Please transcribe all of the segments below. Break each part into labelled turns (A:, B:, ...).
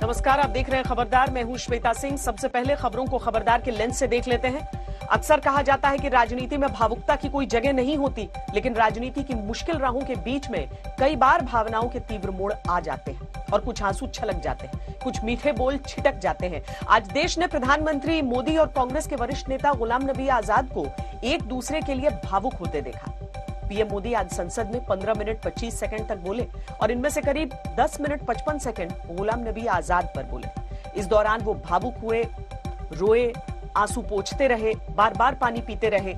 A: नमस्कार, आप देख रहे हैं खबरदार। मैं हूं श्वेता सिंह। सबसे पहले खबरों को खबरदार के लेंस से देख लेते हैं। अक्सर कहा जाता है कि राजनीति में भावुकता की कोई जगह नहीं होती, लेकिन राजनीति की मुश्किल राहों के बीच में कई बार भावनाओं के तीव्र मोड़ आ जाते हैं और कुछ आंसू छलक जाते हैं, कुछ मीठे बोल छिटक जाते हैं। आज देश ने प्रधानमंत्री मोदी और कांग्रेस के वरिष्ठ नेता गुलाम नबी आजाद को एक दूसरे के लिए भावुक होते देखा। पीएम मोदी आज संसद में 15 मिनट 25 सेकंड तक बोले और इनमें से करीब 10 मिनट 55 सेकंड गुलाम नबी आजाद पर बोले। इस दौरान वो भावुक हुए, रोए, आंसू पोंछते रहे, बार बार पानी पीते रहे।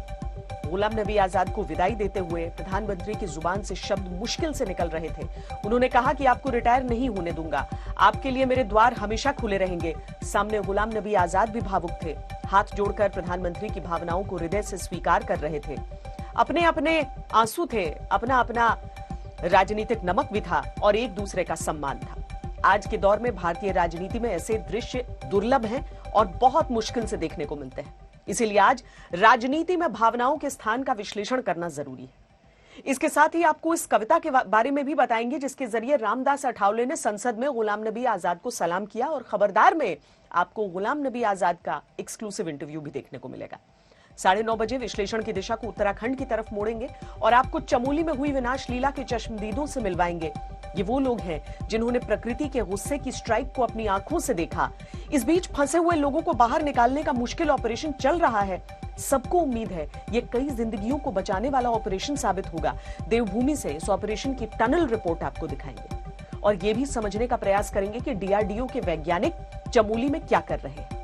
A: गुलाम नबी आजाद को विदाई देते हुए प्रधानमंत्री की जुबान से शब्द मुश्किल से निकल रहे थे। उन्होंने कहा कि आपको रिटायर नहीं होने दूंगा, आपके लिए मेरे द्वार हमेशा खुले रहेंगे। सामने गुलाम नबी आजाद भी भावुक थे, हाथ जोड़कर प्रधानमंत्री की भावनाओं को हृदय से स्वीकार कर रहे थे। अपने अपने आंसू थे, अपना अपना राजनीतिक नमक भी था और एक दूसरे का सम्मान था। आज के दौर में भारतीय राजनीति में ऐसे दृश्य दुर्लभ हैं और बहुत मुश्किल से देखने को मिलते हैं। इसीलिए आज राजनीति में भावनाओं के स्थान का विश्लेषण करना जरूरी है। इसके साथ ही आपको इस कविता के बारे में भी बताएंगे जिसके जरिए रामदास अठावले ने संसद में गुलाम नबी आजाद को सलाम किया, और खबरदार में आपको गुलाम नबी आजाद का एक्सक्लूसिव इंटरव्यू भी देखने को मिलेगा। 9:30 बजे विश्लेषण की दिशा को उत्तराखंड की तरफ मोड़ेंगे और आपको चमोली में हुई विनाश लीला के चश्मदीदों से मिलवाएंगे। ये वो लोग हैं जिन्होंने प्रकृति के गुस्से की स्ट्राइक को अपनी आंखों से देखा। इस बीच फंसे हुए लोगों को बाहर निकालने का मुश्किल ऑपरेशन चल रहा है। सबको उम्मीद है ये कई जिंदगियों को बचाने वाला ऑपरेशन साबित होगा। देवभूमि से इस ऑपरेशन की टनल रिपोर्ट आपको दिखाएंगे और ये भी समझने का प्रयास करेंगे कि डीआरडीओ के वैज्ञानिक चमोली में क्या कर रहे हैं।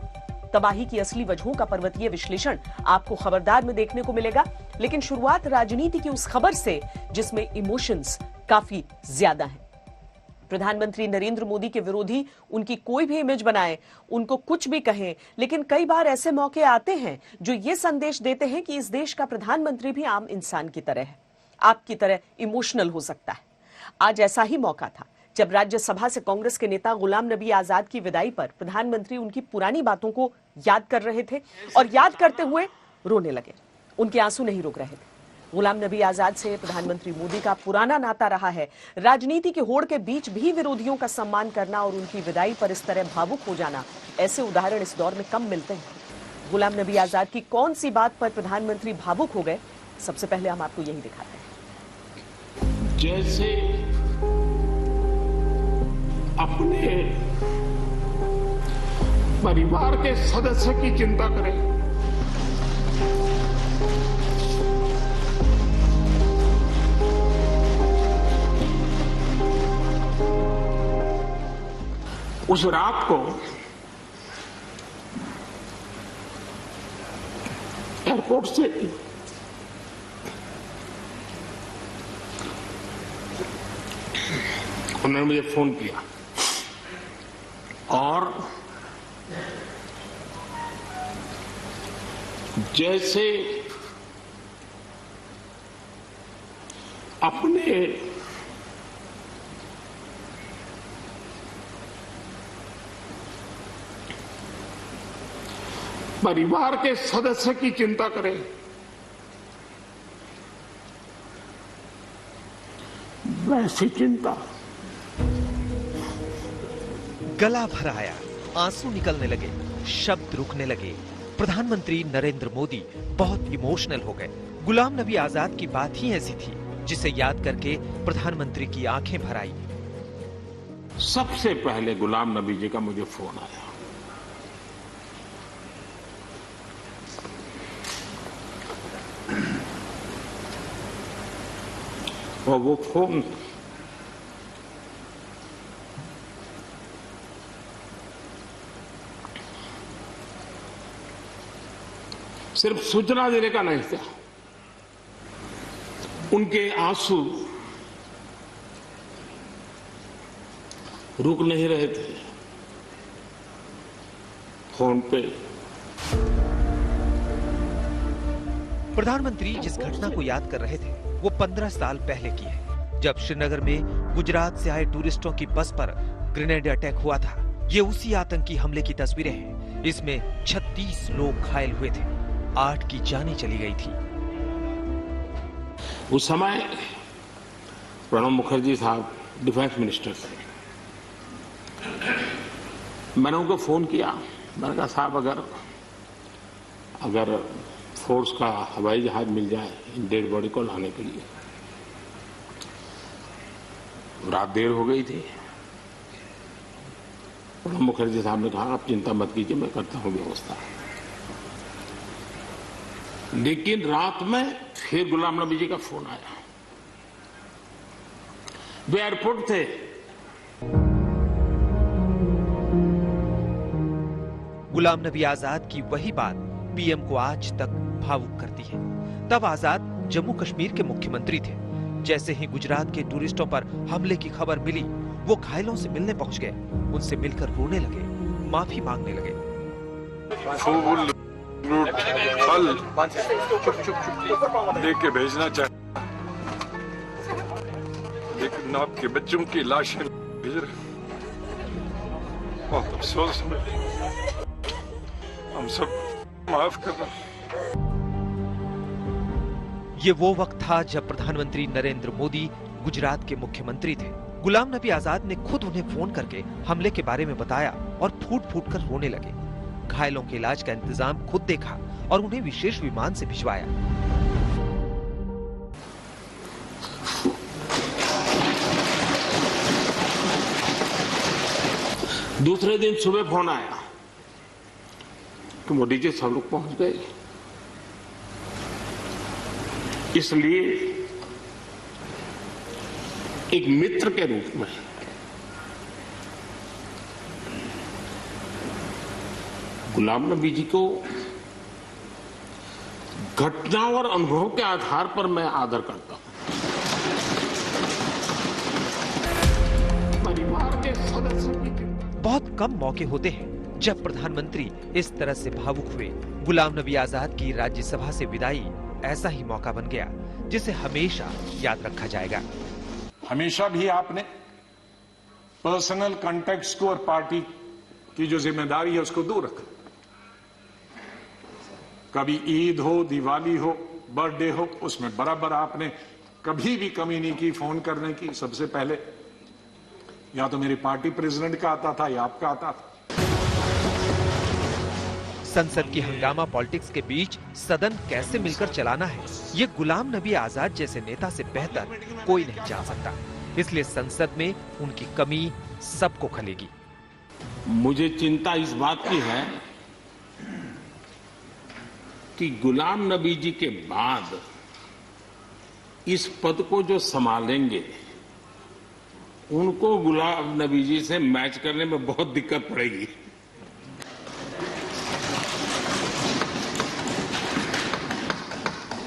A: तबाही की असली वजहों का पर्वतीय विश्लेषण आपको खबरदार में देखने को मिलेगा। लेकिन शुरुआत राजनीति की उस खबर से जिसमें इमोशंस काफी ज्यादा हैं। प्रधानमंत्री नरेंद्र मोदी के विरोधी उनकी कोई भी इमेज बनाए, उनको कुछ भी कहें, लेकिन कई बार ऐसे मौके आते हैं जो ये संदेश देते हैं कि इस देश का प्रधानमंत्री भी आम इंसान की तरह है, आपकी तरह इमोशनल हो सकता है। आज ऐसा ही मौका था जब राज्यसभा से कांग्रेस के नेता गुलाम नबी आजाद की विदाई पर प्रधानमंत्री उनकी पुरानी बातों को याद कर रहे थे और याद करते हुए रोने लगे। उनके आंसू नहीं रुक रहे थे। गुलाम नबी आजाद से प्रधानमंत्री मोदी का पुराना नाता रहा है। राजनीति के होड़ के बीच भी विरोधियों का सम्मान करना और उनकी विदाई पर इस तरह भावुक हो जाना, ऐसे उदाहरण इस दौर में कम मिलते हैं। गुलाम नबी आजाद की कौन सी बात पर प्रधानमंत्री भावुक हो गए, सबसे पहले हम आपको यही दिखाते हैं।
B: जैसे अपने परिवार के सदस्य की चिंता करें, उस रात को एयरपोर्ट से उन्होंने मुझे फोन किया और जैसे अपने परिवार के सदस्य की चिंता करें, वैसी चिंता।
C: गला भर आया, आंसू निकलने लगे, शब्द रुकने लगे। प्रधानमंत्री नरेंद्र मोदी बहुत इमोशनल हो गए। गुलाम नबी आजाद की बात ही ऐसी थी जिसे याद करके प्रधानमंत्री की आंखें भर आई।
B: सबसे पहले गुलाम नबी जी का मुझे फोन आया। और वो फोन सिर्फ सूचना देने का नहीं था, उनके आंसू रुक नहीं रहे थे। फोन पे
C: प्रधानमंत्री जिस घटना को याद कर रहे थे वो 15 साल पहले की है, जब श्रीनगर में गुजरात से आए टूरिस्टों की बस पर ग्रेनेड अटैक हुआ था। ये उसी आतंकी हमले की तस्वीरें हैं। इसमें 36 लोग घायल हुए थे, 8 की जानें चली गई थी।
B: उस समय प्रणब मुखर्जी साहब डिफेंस मिनिस्टर थे। मैंने उनको फोन किया, मैंने कहा साहब अगर फोर्स का हवाई जहाज मिल जाए इन डेड बॉडी को लाने के लिए। रात देर हो गई थी। प्रणब मुखर्जी साहब ने कहा आप चिंता मत कीजिए, मैं करता हूं व्यवस्था। लेकिन रात में फिर गुलाम नबी जी का फोन आया। वे एयरपोर्ट थे।
C: गुलाम नबी आजाद की वही बात पीएम को आज तक भावुक करती है। तब आजाद जम्मू कश्मीर के मुख्यमंत्री थे। जैसे ही गुजरात के टूरिस्टों पर हमले की खबर मिली, वो घायलों से मिलने पहुंच गए, उनसे मिलकर रोने लगे, माफी मांगने लगे।
D: फल देख के भेजना चाहिए, लेकिन आपके बच्चों की लाशें भेज रहे, बहुत अफसोस है। हम सब माफ करना।
C: ये वो वक्त था जब प्रधानमंत्री नरेंद्र मोदी गुजरात के मुख्यमंत्री थे। गुलाम नबी आजाद ने खुद उन्हें फोन करके हमले के बारे में बताया और फूट फूट कर रोने लगे। घायलों के इलाज का इंतजाम खुद देखा और उन्हें विशेष विमान से भिजवाया।
B: दूसरे दिन सुबह फोन आया कि मोदी जी सब लोग पहुंच गए। इसलिए एक मित्र के रूप में गुलाम नबी जी को घटना और अनुभव के आधार पर मैं आदर करता हूं। परिवार के सदस्य
C: बहुत कम मौके होते हैं जब प्रधानमंत्री इस तरह से भावुक हुए। गुलाम नबी आजाद की राज्यसभा से विदाई ऐसा ही मौका बन गया जिसे हमेशा याद रखा जाएगा।
D: हमेशा भी आपने पर्सनल कॉन्टेक्ट्स को और पार्टी की जो जिम्मेदारी है उसको दूर रखा। कभी ईद हो, दिवाली हो, बर्थडे हो, उसमें बराबर आपने कभी भी कमी नहीं की फोन करने की। सबसे पहले या तो मेरी पार्टी प्रेसिडेंट का आता था या आपका आता था।
C: संसद की हंगामा पॉलिटिक्स के बीच सदन कैसे मिलकर चलाना है, ये गुलाम नबी आजाद जैसे नेता से बेहतर कोई नहीं जान सकता। इसलिए संसद में उनकी कमी सबको खलेगी।
B: मुझे चिंता इस बात की है कि गुलाम नबी जी के बाद इस पद को जो संभालेंगे उनको गुलाम नबी जी से मैच करने में बहुत दिक्कत पड़ेगी।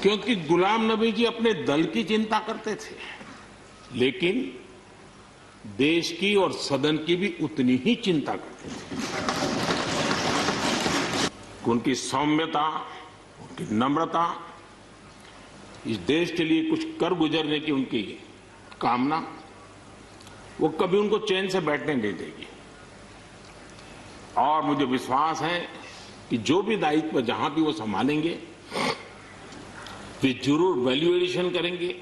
B: क्योंकि गुलाम नबी जी अपने दल की चिंता करते थे, लेकिन देश की और सदन की भी उतनी ही चिंता करते थे। उनकी सौम्यता, उनकी नम्रता, इस देश के लिए कुछ कर गुजरने की उनकी कामना, वो कभी उनको चैन से बैठने नहीं देगी। और मुझे विश्वास है कि जो भी दायित्व जहां भी वो संभालेंगे वे जरूर वैल्यू एडिशन करेंगे।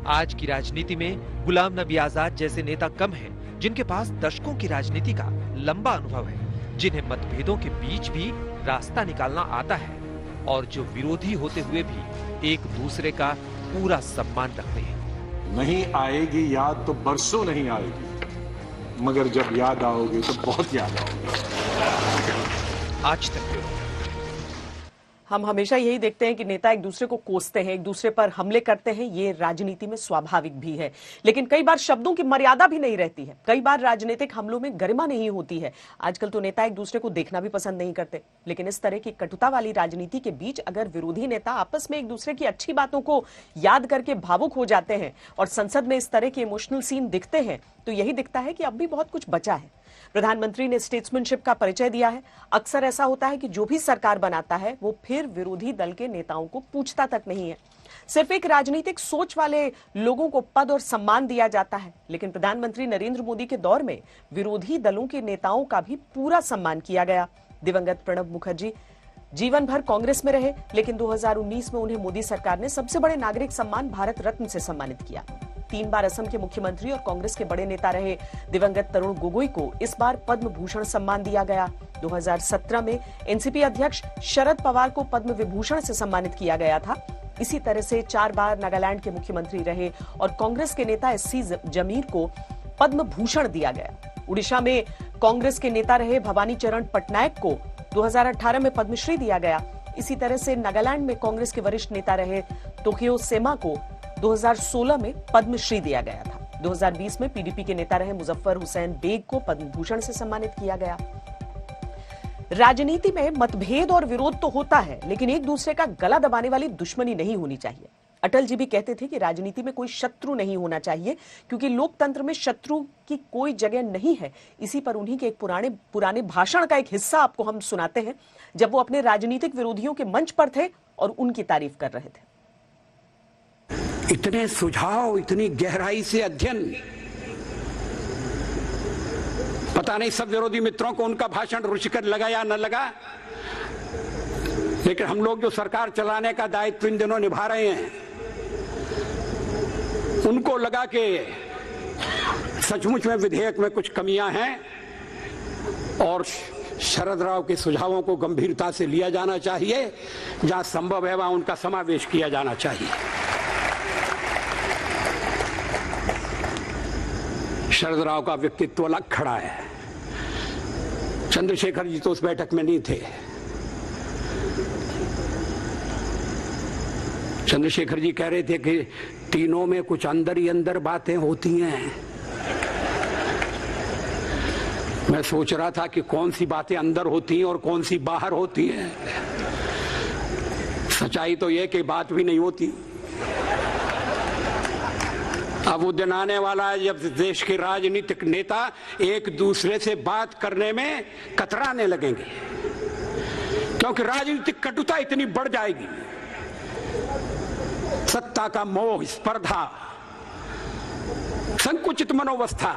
C: आज की राजनीति में गुलाम नबी आजाद जैसे नेता कम हैं, जिनके पास दशकों की राजनीति का लंबा अनुभव है, जिन्हें मतभेदों के बीच भी रास्ता निकालना आता है और जो विरोधी होते हुए भी एक दूसरे का पूरा सम्मान रखते हैं।
D: नहीं आएगी याद तो बरसों नहीं आएगी, मगर जब याद आओगे तो बहुत याद आओगे।
C: आज तक
A: हम हमेशा यही देखते हैं कि नेता एक दूसरे को कोसते हैं, एक दूसरे पर हमले करते हैं। ये राजनीति में स्वाभाविक भी है, लेकिन कई बार शब्दों की मर्यादा भी नहीं रहती है। कई बार राजनीतिक हमलों में गरिमा नहीं होती है। आजकल तो नेता एक दूसरे को देखना भी पसंद नहीं करते, लेकिन इस तरह की कटुता वाली राजनीति के बीच अगर विरोधी नेता आपस में एक दूसरे की अच्छी बातों को याद करके भावुक हो जाते हैं और संसद में इस तरह के इमोशनल सीन दिखते हैं, तो यही दिखता है कि अब भी बहुत कुछ बचा है। प्रधानमंत्री ने स्टेट्समैनशिप का परिचय दिया है। अक्सर ऐसा होता है कि जो भी सरकार बनाता है वो फिर विरोधी दल के नेताओं को पूछता तक नहीं है। सिर्फ एक राजनीतिक सोच वाले लोगों को पद और सम्मान दिया जाता है, लेकिन प्रधानमंत्री नरेंद्र मोदी के दौर में विरोधी दलों के नेताओं का भी पूरा सम्मान किया गया। दिवंगत प्रणब मुखर्जी जीवन भर कांग्रेस में रहे, लेकिन 2019 में उन्हें मोदी सरकार ने सबसे बड़े नागरिक सम्मान भारत रत्न से सम्मानित किया। 3 बार असम के मुख्यमंत्री और कांग्रेस के बड़े नेता रहे दिवंगत तरुण गोगोई को इस बार पद्म भूषण सम्मान दिया गया। 2017 में एनसीपी अध्यक्ष शरद पवार को पद्म विभूषण से सम्मानित किया गया था। इसी तरह से 4 बार नागालैंड के मुख्यमंत्री रहे और कांग्रेस के नेता एससी जमीर को पद्म भूषण दिया गया। उड़ीसा में कांग्रेस के नेता रहे भवानी चरण पटनायक को 2018 में पद्मश्री दिया गया। इसी तरह से नागालैंड में कांग्रेस के वरिष्ठ नेता रहे तोकियो सेमा को 2016 में पद्मश्री दिया गया था। 2020 में पीडीपी के नेता रहे मुजफ्फर हुसैन बेग को पद्म भूषण से सम्मानित किया गया। राजनीति में मतभेद और विरोध तो होता है, लेकिन एक दूसरे का गला दबाने वाली दुश्मनी नहीं होनी चाहिए। अटल जी भी कहते थे कि राजनीति में कोई शत्रु नहीं होना चाहिए, क्योंकि लोकतंत्र में शत्रु की कोई जगह नहीं है। इसी पर उन्हीं के एक पुराने भाषण का एक हिस्सा आपको हम सुनाते हैं, जब वो अपने राजनीतिक विरोधियों के मंच पर थे और उनकी तारीफ कर रहे थे।
E: इतने सुझाव, इतनी गहराई से अध्ययन, पता नहीं सब विरोधी मित्रों को उनका भाषण रुचिकर लगा या न लगा, लेकिन हम लोग जो सरकार चलाने का दायित्व इन दिनों निभा रहे हैं, उनको लगा कि सचमुच में विधेयक में कुछ कमियां हैं और शरद राव के सुझावों को गंभीरता से लिया जाना चाहिए। जहां संभव है वहां उनका समावेश किया जाना चाहिए। शरद राव का व्यक्तित्व अलग खड़ा है। चंद्रशेखर जी तो उस बैठक में नहीं थे। चंद्रशेखर जी कह रहे थे कि तीनों में कुछ अंदर ही अंदर बातें होती हैं। मैं सोच रहा था कि कौन सी बातें अंदर होती हैं और कौन सी बाहर होती हैं। सच्चाई तो यह कि बात भी नहीं होती। अब वो दिन आने वाला है जब देश के राजनीतिक नेता एक दूसरे से बात करने में कतराने लगेंगे, क्योंकि राजनीतिक कटुता इतनी बढ़ जाएगी। सत्ता का मोह, स्पर्धा, संकुचित मनोवस्था,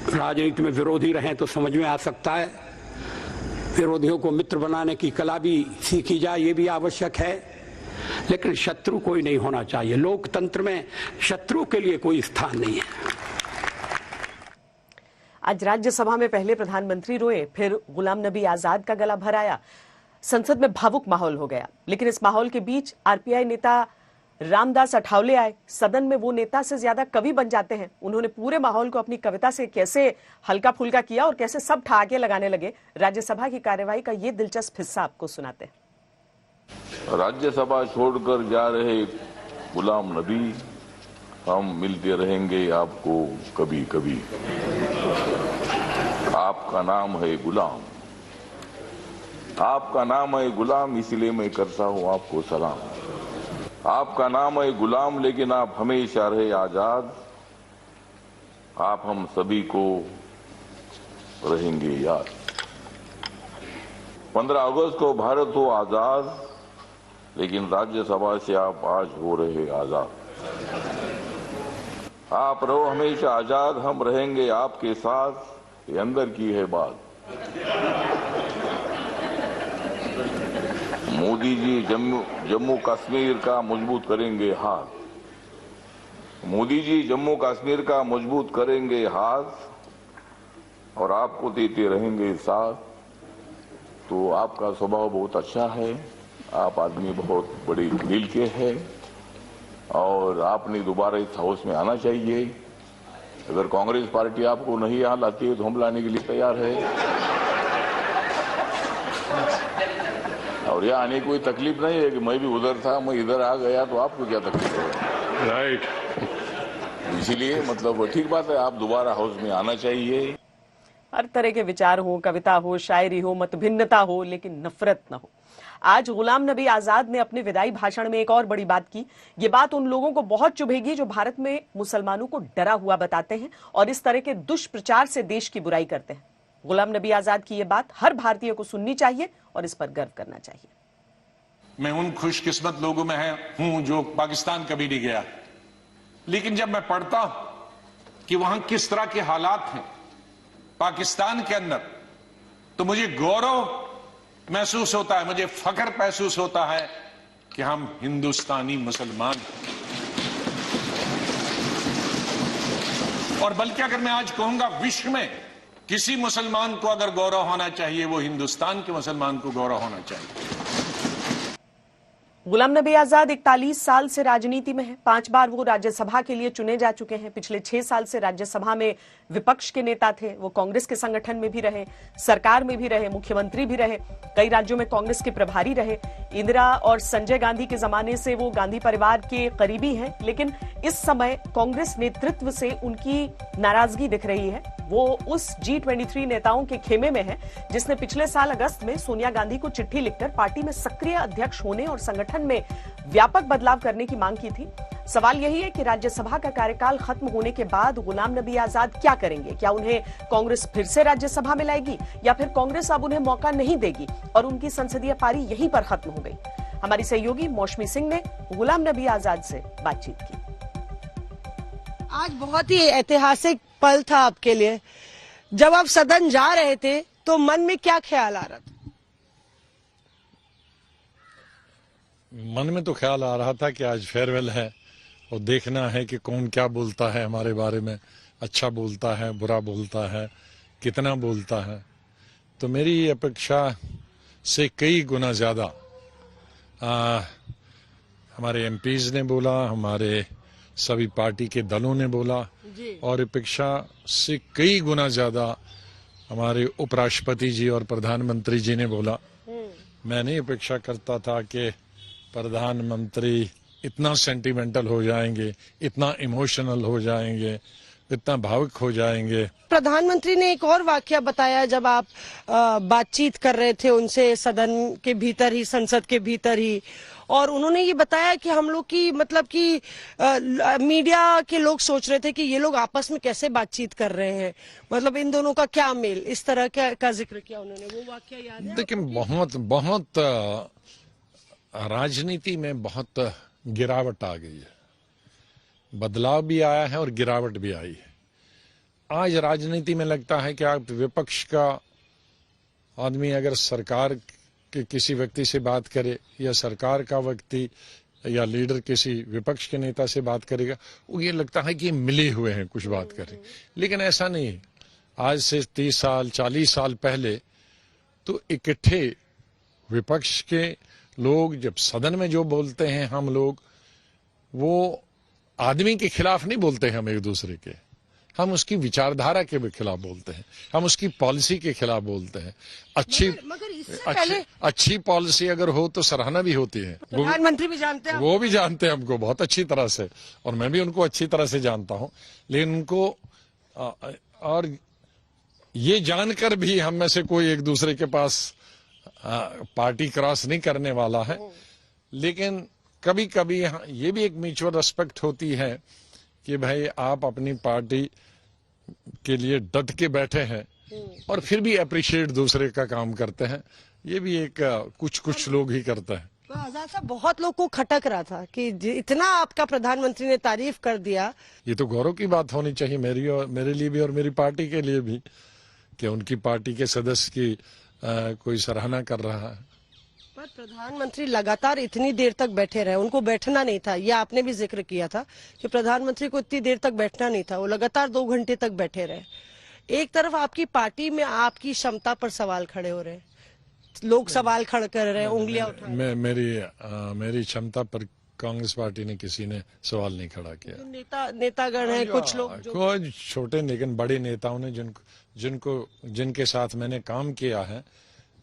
E: राजनीति में विरोधी रहें तो समझ में आ सकता है। विरोधियों को मित्र बनाने की कला भी सीखी जाए, ये भी आवश्यक है, लेकिन शत्रु कोई नहीं होना चाहिए। लोकतंत्र में शत्रु के लिए कोई स्थान नहीं है।
A: आज राज्यसभा में पहले प्रधानमंत्री रोए, फिर गुलाम नबी आजाद का गला भराया। संसद में भावुक माहौल हो गया, लेकिन इस माहौल के बीच आरपीआई नेता रामदास अठावले आए। सदन में वो नेता से ज्यादा कवि बन जाते हैं। उन्होंने पूरे माहौल को अपनी कविता से कैसे हल्का फुल्का किया और कैसे सब ठहाके लगाने लगे। राज्यसभा की कार्यवाही का ये दिलचस्प हिस्सा आपको सुनाते हैं।
F: राज्यसभा छोड़कर जा रहे गुलाम नबी, हम मिलते रहेंगे आपको कभी कभी। आपका नाम है गुलाम, आपका नाम है गुलाम, इसलिए मैं करता हूं आपको सलाम। आपका नाम है गुलाम, लेकिन आप हमेशा रहे आजाद। आप हम सभी को रहेंगे याद। 15 अगस्त को भारत हो आजाद, लेकिन राज्यसभा से आप आज हो रहे आजाद। आप रहो हमेशा आजाद, हम रहेंगे आपके साथ, ये अंदर की है बात। मोदी जी जम्मू कश्मीर का मजबूत करेंगे हाथ। मोदी जी जम्मू कश्मीर का मजबूत करेंगे हाथ और आपको देते रहेंगे साथ। तो आपका स्वभाव बहुत अच्छा है, आप आदमी बहुत बड़े दिल के हैं और आपने दोबारा इस हाउस में आना चाहिए। अगर कांग्रेस पार्टी आपको नहीं यहाँ लाती है तो हम लाने के लिए तैयार है। और यहाँ आने की कोई तकलीफ नहीं है कि मैं भी उधर था, मैं इधर आ गया, तो आपको क्या तकलीफ है? राइट। इसीलिए मतलब ठीक बात है, आप दोबारा हाउस में आना चाहिए।
A: हर तरह के विचार हो, कविता हो, शायरी हो, मतभिन्नता हो, लेकिन नफरत न हो। आज गुलाम नबी आजाद ने अपने विदाई भाषण में एक और बड़ी बात की। ये बात उन लोगों को बहुत चुभेगी जो भारत में मुसलमानों को डरा हुआ बताते हैं और इस तरह के दुष्प्रचार से देश की बुराई करते हैं। गुलाम नबी आजाद की ये बात हर भारतीय को सुननी चाहिए और इस पर गर्व करना चाहिए।
D: मैं उन खुशकिस्मत लोगों में हूं जो पाकिस्तान कभी नहीं गया, लेकिन जब मैं पढ़ता हूं कि वहां किस तरह के हालात हैं पाकिस्तान के अंदर, तो मुझे गौरव महसूस होता है, मुझे फख्र महसूस होता है कि हम हिंदुस्तानी मुसलमान हैं। और बल्कि अगर मैं आज कहूंगा विश्व में किसी मुसलमान को अगर गौरव होना चाहिए, वो हिंदुस्तान के मुसलमान को गौरव होना चाहिए।
A: गुलाम नबी आजाद 41 साल से राजनीति में है। 5 बार वो राज्यसभा के लिए चुने जा चुके हैं। पिछले 6 साल से राज्यसभा में विपक्ष के नेता थे। वो कांग्रेस के संगठन में भी रहे, सरकार में भी रहे, मुख्यमंत्री भी रहे, कई राज्यों में कांग्रेस के प्रभारी रहे। इंदिरा और संजय गांधी के जमाने से वो गांधी परिवार के करीबी हैं, लेकिन इस समय कांग्रेस नेतृत्व से उनकी नाराजगी दिख रही है। वो उस G23 नेताओं के खेमे में है जिसने पिछले साल अगस्त में सोनिया गांधी को चिट्ठी लिखकर पार्टी में सक्रिय अध्यक्ष होने और संगठन में व्यापक बदलाव करने की मांग की थी। सवाल यही है कि राज्यसभा का कार्यकाल खत्म होने के बाद गुलाम नबी आजाद क्या करेंगे? क्या उन्हें कांग्रेस फिर से राज्यसभा में लाएगी या फिर कांग्रेस अब उन्हें मौका नहीं देगी और उनकी संसदीय पारी यहीं पर खत्म हो गई? हमारी सहयोगी मौसमी सिंह ने गुलाम नबी आजाद से बातचीत की।
G: आज बहुत ही ऐतिहासिक पल था आपके लिए। जब आप सदन जा रहे थे तो मन में क्या ख्याल आ रहा था?
H: मन में तो ख्याल आ रहा था कि आज फेयरवेल है और देखना है कि कौन क्या बोलता है हमारे बारे में, अच्छा बोलता है, बुरा बोलता है, कितना बोलता है। तो मेरी अपेक्षा से कई गुना ज्यादा हमारे एमपीज ने बोला, हमारे सभी पार्टी के दलों ने बोला और अपेक्षा से कई गुना ज्यादा हमारे उपराष्ट्रपति जी और प्रधानमंत्री जी ने बोला। मैं नहीं अपेक्षा करता था कि प्रधानमंत्री इतना सेंटिमेंटल हो जाएंगे, इतना इमोशनल हो जाएंगे, इतना भावुक हो जाएंगे।
G: प्रधानमंत्री ने एक और वाकया बताया जब आप बातचीत कर रहे थे उनसे सदन के भीतर ही, संसद के भीतर ही, और उन्होंने ये बताया कि हम लोग की मतलब कि मीडिया के लोग सोच रहे थे कि ये लोग आपस में कैसे बातचीत कर रहे हैं, मतलब इन दोनों का क्या मेल, इस तरह का जिक्र किया उन्होंने। वो वाकया याद है?
H: देखिए, बहुत राजनीति में बहुत गिरावट आ गई है, बदलाव भी आया है और गिरावट भी आई है। आज राजनीति में लगता है कि आप विपक्ष का आदमी अगर सरकार के किसी व्यक्ति से बात करे या सरकार का व्यक्ति या लीडर किसी विपक्ष के नेता से बात करेगा, वो ये लगता है कि मिले हुए हैं, कुछ बात करें। लेकिन ऐसा नहीं है। आज से 30 साल 40 साल पहले तो इकट्ठे विपक्ष के लोग जब सदन में जो बोलते हैं, हम लोग वो आदमी के खिलाफ नहीं बोलते हैं, हम एक दूसरे के, हम उसकी विचारधारा के खिलाफ बोलते हैं, हम उसकी पॉलिसी के खिलाफ बोलते हैं। अच्छी पॉलिसी अगर हो तो सराहना भी होती है।
G: प्रधानमंत्री भी जानते हैं,
H: वो भी जानते हैं हमको बहुत अच्छी तरह से, और मैं भी उनको अच्छी तरह से जानता हूं। लेकिन उनको और ये जानकर भी हम में से कोई एक दूसरे के पास पार्टी क्रॉस नहीं करने वाला है। लेकिन कभी कभी ये भी एक म्यूचुअल रिस्पेक्ट होती है कि भाई आप अपनी पार्टी के लिए डट के बैठे हैं और फिर भी अप्रिशिएट दूसरे का काम करते हैं। ये भी एक कुछ लोग ही करते हैं।
G: तो आजाद साहब, बहुत लोग को खटक रहा था कि इतना आपका प्रधानमंत्री ने तारीफ कर दिया।
H: ये तो गौरव की बात होनी चाहिए मेरे लिए भी और मेरी पार्टी के लिए भी कि उनकी पार्टी के सदस्य की कोई सराहना कर रहा है।
G: पर प्रधानमंत्री लगातार इतनी देर तक बैठे रहे, उनको बैठना नहीं था। ये आपने भी जिक्र किया था कि प्रधानमंत्री को इतनी देर तक बैठना नहीं था, वो लगातार 2 घंटे तक बैठे रहे। एक तरफ आपकी पार्टी में आपकी क्षमता पर सवाल खड़े हो रहे हैं, लोग सवाल खड़े कर रहे हैं, उंगलियां उठा रहे हैं।
H: मेरी क्षमता पर कांग्रेस पार्टी ने किसी ने सवाल नहीं खड़ा किया।
G: नेतागण हैं कुछ लोग,
H: कुछ छोटे लेकिन बड़े नेताओं ने जिनके साथ मैंने काम किया है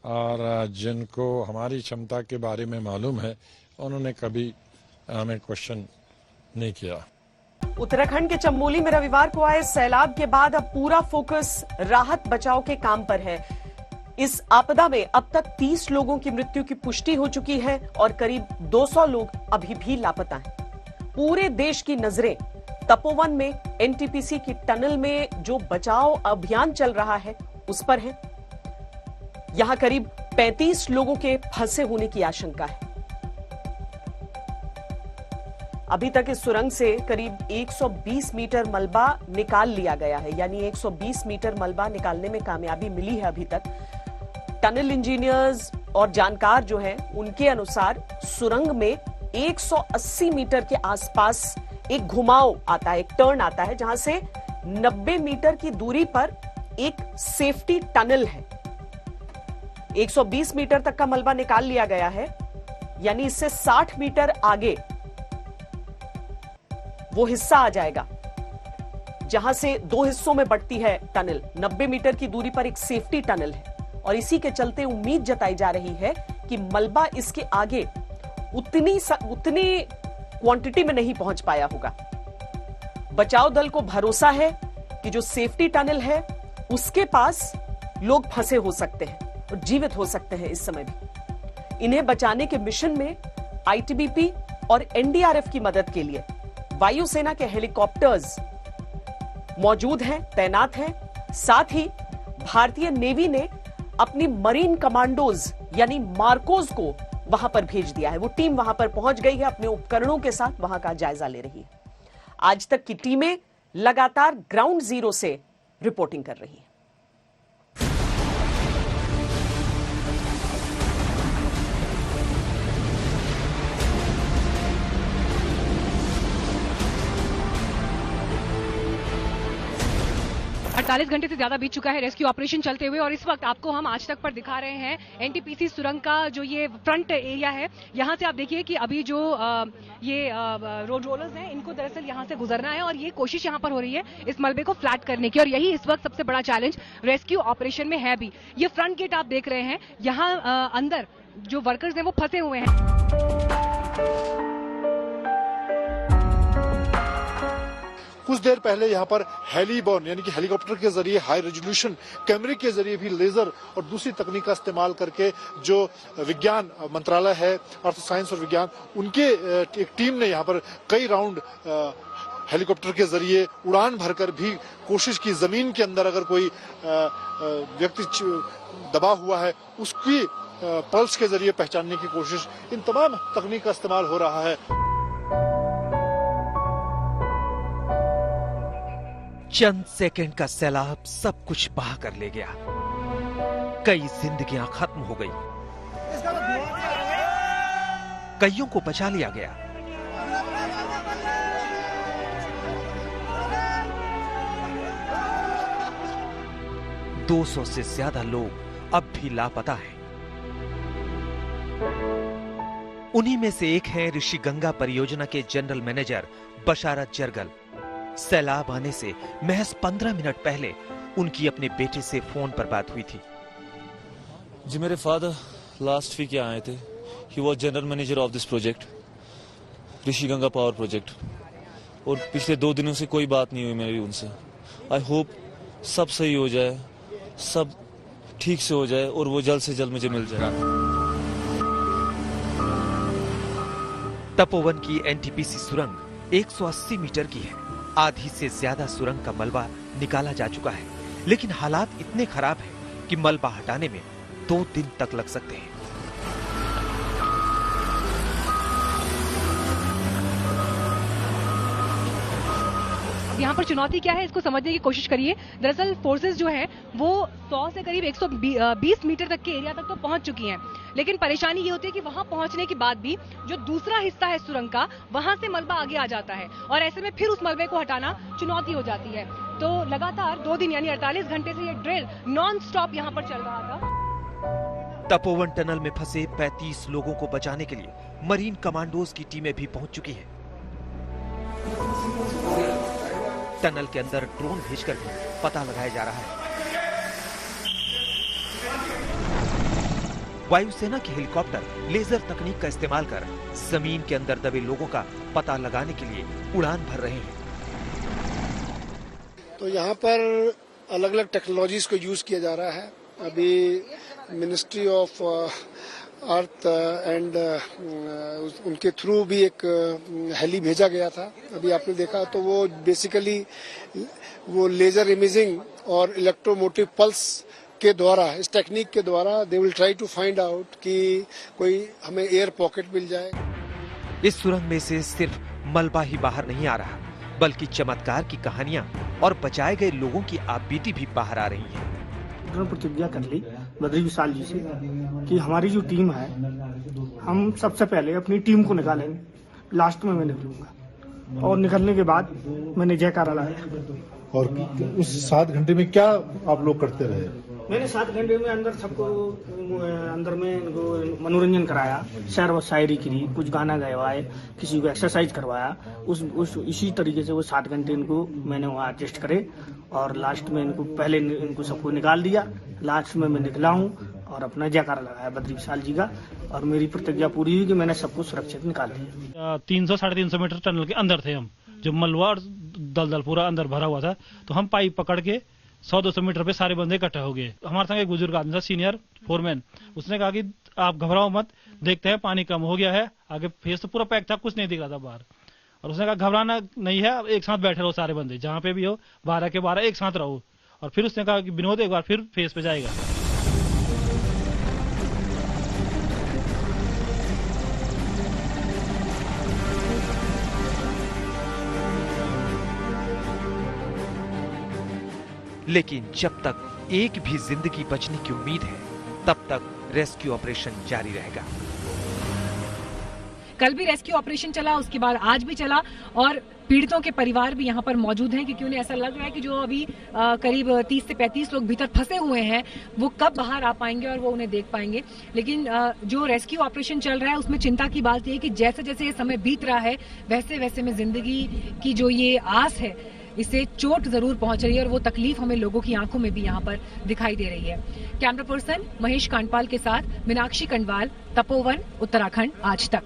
H: और जिनको हमारी क्षमता के बारे में मालूम है, उन्होंने कभी हमें क्वेश्चन नहीं किया।
A: उत्तराखंड के चमोली में रविवार को आए सैलाब के बाद अब पूरा फोकस राहत बचाव के काम पर है। इस आपदा में अब तक 30 लोगों की मृत्यु की पुष्टि हो चुकी है और करीब 200 लोग अभी भी लापता हैं। पूरे देश की नजरें तपोवन में एनटीपीसी की टनल में जो बचाव अभियान चल रहा है उस पर है। यहां करीब 35 लोगों के फंसे होने की आशंका है। अभी तक इस सुरंग से करीब 120 मीटर मलबा निकाल लिया गया है, यानी 120 मीटर मलबा निकालने में कामयाबी मिली है अभी तक। टनल इंजीनियर्स और जानकार जो हैं, उनके अनुसार सुरंग में 180 मीटर के आसपास एक घुमाव आता है, एक टर्न आता है, जहां से 90 मीटर की दूरी पर एक सेफ्टी टनल है। 120 मीटर तक का मलबा निकाल लिया गया है, यानी इससे 60 मीटर आगे वो हिस्सा आ जाएगा जहां से दो हिस्सों में बढ़ती है टनल। 90 मीटर की दूरी पर एक सेफ्टी टनल है और इसी के चलते उम्मीद जताई जा रही है कि मलबा इसके आगे उतनी क्वांटिटी में नहीं पहुंच पाया होगा। बचाव दल को भरोसा है कि जो सेफ्टी टनल है उसके पास लोग फंसे हो सकते हैं और जीवित हो सकते हैं इस समय भी। इन्हें बचाने के मिशन में आईटीबीपी और एनडीआरएफ की मदद के लिए वायुसेना के हेलीकॉप्टर्स मौजूद हैं, तैनात हैं। साथ ही भारतीय नेवी ने अपनी मरीन कमांडोज यानी मार्कोज को वहां पर भेज दिया है। वो टीम वहां पर पहुंच गई है, अपने उपकरणों के साथ वहां का जायजा ले रही है। आज तक की टीमें लगातार ग्राउंड जीरो से रिपोर्टिंग कर रही है।
I: 48 घंटे से ज्यादा बीत चुका है रेस्क्यू ऑपरेशन चलते हुए और इस वक्त आपको हम आज तक पर दिखा रहे हैं एनटीपीसी सुरंग का जो ये फ्रंट एरिया है। यहाँ से आप देखिए कि अभी जो ये रोड रोलर्स हैं इनको दरअसल यहाँ से गुजरना है और ये कोशिश यहाँ पर हो रही है इस मलबे को फ्लैट करने की और यही इस वक्त सबसे बड़ा चैलेंज रेस्क्यू ऑपरेशन में है भी। ये फ्रंट गेट आप देख रहे हैं, यहाँ अंदर जो वर्कर्स हैं वो फंसे हुए हैं।
J: कुछ देर पहले यहाँ पर हेलीबॉर्न यानी कि हेलीकॉप्टर के जरिए हाई रेजोल्यूशन कैमरे के जरिए भी लेजर और दूसरी तकनीक का इस्तेमाल करके जो विज्ञान मंत्रालय है अर्थ साइंस और विज्ञान उनके एक टीम ने यहाँ पर कई राउंड हेलीकॉप्टर के जरिए उड़ान भरकर भी कोशिश की जमीन के अंदर अगर कोई व्यक्ति दबा हुआ है उसकी पल्स के जरिए पहचानने की कोशिश, इन तमाम तकनीक का इस्तेमाल हो रहा है।
C: चंद सेकंड का सैलाब सब कुछ बहा कर ले गया, कई जिंदगियां खत्म हो गई, कईयों को बचा लिया गया। दो 200 से ज्यादा लोग अब भी लापता हैं। उन्हीं में से एक हैं ऋषि गंगा परियोजना के जनरल मैनेजर बशारत जरगल। सैलाब आने से महज 15 मिनट पहले उनकी अपने बेटे से फोन पर बात हुई थी।
K: जी मेरे फादर लास्ट वीक यहाँ आए थे। He was general manager of this project, Rishi Ganga power project, और पिछले 2 दिनों से कोई बात नहीं हुई मेरी उनसे। आई होप सब सही हो जाए, सब ठीक से हो जाए और वो जल्द से जल्द मुझे मिल जाए।
C: तपोवन की एनटीपीसी सुरंग 180 मीटर की है। आधी से ज्यादा सुरंग का मलबा निकाला जा चुका है, लेकिन हालात इतने खराब हैं कि मलबा हटाने में 2 दिन तक लग सकते हैं।
I: यहाँ पर चुनौती क्या है इसको समझने की कोशिश करिए। दरअसल फोर्सेस जो हैं वो 100 से करीब 120 मीटर तक के एरिया तक तो पहुंच चुकी हैं, लेकिन परेशानी ये होती है कि वहां पहुंचने के बाद भी जो दूसरा हिस्सा है सुरंग का वहां से मलबा आगे आ जाता है और ऐसे में फिर उस मलबे को हटाना चुनौती हो जाती है। तो लगातार 2 दिन यानी 48 घंटे से ये ड्रिल नॉन स्टॉप यहाँ पर चल रहा था।
C: तपोवन टनल में फंसे 35 लोगों को बचाने के लिए मरीन कमांडोज की टीमें भी पहुंच चुकी हैं। टनल के अंदर ड्रोन भेजकर भी पता लगाया जा रहा है। वायुसेना के हेलीकॉप्टर लेजर तकनीक का इस्तेमाल कर जमीन के अंदर दबे लोगों का पता लगाने के लिए उड़ान भर रहे हैं।
L: तो यहाँ पर अलग अलग टेक्नोलॉजीज को यूज किया जा रहा है। अभी मिनिस्ट्री ऑफ अर्थ एंड उनके थ्रू भी एक हेली भेजा गया था। अभी आपने देखा तो वो बेसिकली वो लेजर इमेजिंग और इलेक्ट्रोमोटिव पल्स के द्वारा, इस टेक्निक के द्वारा they will try to find out कि कोई हमें एयर पॉकेट मिल जाए।
C: इस सुरंग में से सिर्फ मलबा ही बाहर नहीं आ रहा, बल्कि चमत्कार की कहानियां और बचाए गए लोगों की आपबीती भी बाहर आ रही है।
M: प्रतिज्ञा कर ली बद्री विशाल जी से कि हमारी जो टीम है, हम सबसे पहले अपनी टीम को निकालेंगे, लास्ट में मैं निकलूंगा और निकलने के बाद मैंने जयकारा लगाया।
J: और उस 7 घंटे में क्या आप लोग करते रहे?
M: मैंने 7 घंटे में अंदर सबको अंदर में इनको मनोरंजन कराया, शेर व शायरी की, कुछ गाना गवाए, किसी को एक्सरसाइज करवाया। इसी तरीके से वो 7 घंटे इनको मैंने वहाँ एडजस्ट करे और लास्ट में इनको पहले इनको सबको निकाल दिया। लास्ट में मैं निकला हूँ और अपना जयकारा लगाया बद्री विशाल जी का, और मेरी प्रतिज्ञा पूरी हुई कि मैंने सबको सुरक्षित निकाल दिया।
N: 300-350 मीटर टनल के अंदर थे हम, जब मलबा और दलदल पूरा अंदर भरा हुआ था, तो हम पाइप पकड़ के 100-200 मीटर पे सारे बंदे इकट्ठे हो गए। हमारे संग एक बुजुर्ग आदमी था, सीनियर फोरमैन, उसने कहा कि आप घबराओ मत, देखते हैं पानी कम हो गया है। आगे फेस तो पूरा पैक था, कुछ नहीं दिखा था बाहर, और उसने कहा घबराना नहीं है, एक साथ बैठे रहो सारे बंदे, जहाँ पे भी हो 12 के 12 एक साथ रहो। और फिर उसने कहा कि विनोद एक बार फिर फेस पे जाएगा।
C: लेकिन जब तक एक भी जिंदगी बचने की उम्मीद है, तब तक रेस्क्यू ऑपरेशन जारी रहेगा।
I: कल भी रेस्क्यू ऑपरेशन चला, उसके बाद आज भी चला, और पीड़ितों के परिवार भी यहाँ पर मौजूद हैं, क्योंकि उन्हें ऐसा लग रहा है कि जो अभी करीब 30 से 35 लोग भीतर फंसे हुए हैं, वो कब बाहर आ पाएंगे और वो उन्हें देख पाएंगे। लेकिन जो रेस्क्यू ऑपरेशन चल रहा है, उसमें चिंता की बात यह है कि जैसे जैसे ये समय बीत रहा है, वैसे वैसे में जिंदगी की जो ये आस है, इससे चोट जरूर पहुंच रही है, और वो तकलीफ हमें लोगों की आंखों में भी यहाँ पर दिखाई दे रही है। कैमरा पर्सन महेश कांडपाल के साथ मीनाक्षी कंडवाल, तपोवन, उत्तराखंड आज तक।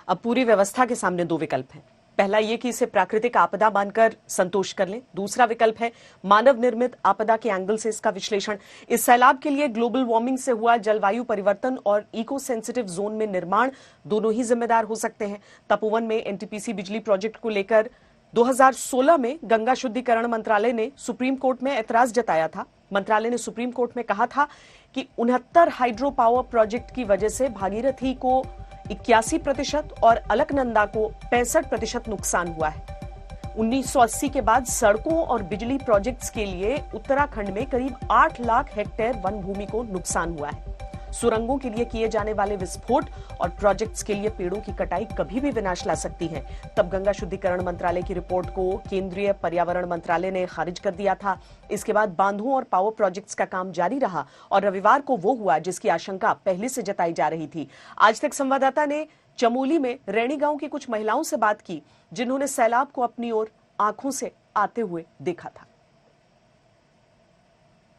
A: अब पूरी व्यवस्था के सामने 2 विकल्प हैं। पहला ये कि इसे प्राकृतिक आपदा मानकर संतोष कर लें। दूसरा विकल्प है मानव निर्मित आपदा के एंगल से इसका विश्लेषण। इस सैलाब के लिए ग्लोबल वार्मिंग से हुआ जलवायु परिवर्तन और इको सेंसिटिव जोन में निर्माण दोनों ही जिम्मेदार हो सकते हैं। तपोवन में एनटीपीसी बिजली प्रोजेक्ट को लेकर 2016 में गंगा शुद्धिकरण मंत्रालय ने सुप्रीम कोर्ट में ऐतराज जताया था। मंत्रालय ने सुप्रीम कोर्ट में कहा था कि 69 हाइड्रो पावर प्रोजेक्ट की वजह से भागीरथी को 81% और अलकनंदा को 65% नुकसान हुआ है। 1980 के बाद सड़कों और बिजली प्रोजेक्ट्स के लिए उत्तराखंड में करीब 8 लाख हेक्टेयर वन भूमि को नुकसान हुआ है। सुरंगों के लिए किए जाने वाले विस्फोट और प्रोजेक्ट्स के लिए पेड़ों की कटाई कभी भी विनाश ला सकती है। तब गंगा शुद्धिकरण मंत्रालय की रिपोर्ट को केंद्रीय पर्यावरण मंत्रालय ने खारिज कर दिया था। इसके बाद बांधों और पावर प्रोजेक्ट्स का काम जारी रहा और रविवार को वो हुआ जिसकी आशंका पहले से जताई जा रही थी। आज तक संवाददाता ने चमोली में रैणी गांव की कुछ महिलाओं से बात की, जिन्होंने सैलाब को अपनी ओर आंखों से आते हुए देखा था।